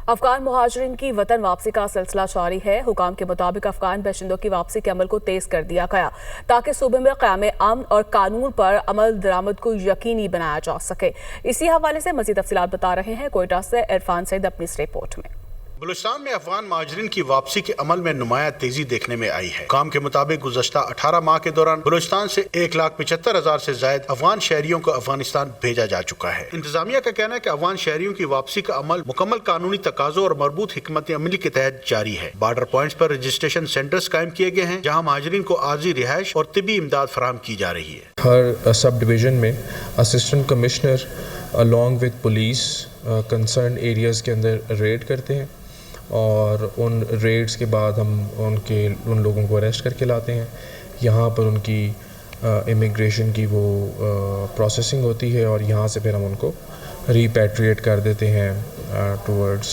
अफगान मुहाजिरीन की वतन वापसी का सिलसिला जारी है। हुकाम के मुताबिक अफगान बाशिंदों की वापसी के अमल को तेज कर दिया गया ताकि सूबे में क़याम अमन और कानून पर अमल दरामद को यकीनी बनाया जा सके। इसी हवाले से मज़ीद तफसीलात बता रहे हैं कोयटा से इरफान सईद अपनी इस रिपोर्ट में। बलूचिस्तान में अफगान महाजरीन की वापसी के अमल में नुमाया तेजी देखने में आई है। काम के मुताबिक गुज़श्ता 18 माह के दौरान बलूचिस्तान से 1,75,000 से ज्यादा अफगान शहरियों को अफगानिस्तान भेजा जा चुका है। इंतजामिया का कहना है कि अफगान शहरियों की वापसी का अमल मुकम्मल कानूनी तकाज़ों और मरबूत हिकमत अमली के तहत जारी है। बॉर्डर पॉइंट्स पर रजिस्ट्रेशन सेंटर्स कायम किए गए हैं जहाँ महाजरीन को आर्जी रिहाइश और तिबी इमदाद फराहम की जा रही है। हर सब डिवीजन में assistant commissioner along with police concern areas के अंदर रेड करते हैं और उन रेड्स के बाद हम उन लोगों को अरेस्ट करके लाते हैं। यहाँ पर उनकी इमिग्रेशन की वो प्रोसेसिंग होती है और यहाँ से फिर हम उनको रिपैट्रिएट कर देते हैं टुवर्ड्स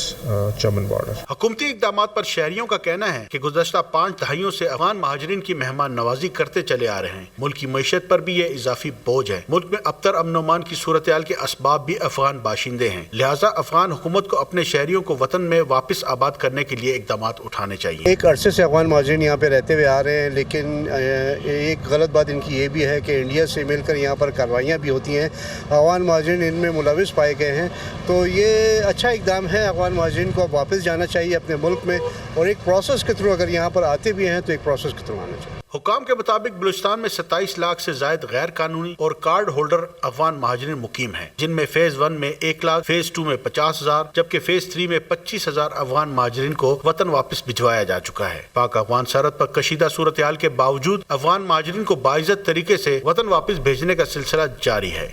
चमन बॉर्डर। हुकूमती इक़दामात पर शहरियों का कहना है कि गुज़श्ता 5 दहाइयों से अफगान महाजरीन की मेहमान नवाजी करते चले आ रहे हैं। मुल्क की मईशत पर भी ये इजाफी बोझ है। मुल्क में अबतर अमन अमान की सूरत हाल के असबाब भी अफगान बाशिंदे हैं, लिहाजा अफगान हुकूमत को अपने शहरियों को वतन में वापस आबाद करने के लिए इक़दामात उठाने चाहिए। एक अरसे से अफगान महाजरीन यहाँ पे रहते हुए आ रहे हैं, लेकिन एक गलत बात इनकी ये भी है कि इंडिया से मिलकर यहाँ पर कार्रवाइयाँ भी होती हैं। अफगान महाजरीन इनमें मुलविस पाए गए हैं, तो ये अच्छा इक़दाम है। अफगान महाजरीन को वापस जाना चाहिए अपने मुल्क में और एक प्रोसेस के थ्रू, अगर यहाँ पर आते भी हैं तो एक प्रोसेस के थ्रू आना चाहिए। हुकाम के मुताबिक बलूचिस्तान में 27 लाख से ज्यादा गैर कानूनी और कार्ड होल्डर अफगान महाजरीन मुकीम हैं, जिनमें फेज 1 में 1 लाख, फेज 2 में 50,000 जबकि फेज 3 में 25,000 अफगान महाजरीन को वतन वापस भिजवाया जा चुका है। पाक अफगान सरहद पर कशीदा सूरत हाल के बावजूद अफगान महाजरीन को बाइज्जत तरीके से वतन वापस भेजने का सिलसिला जारी है।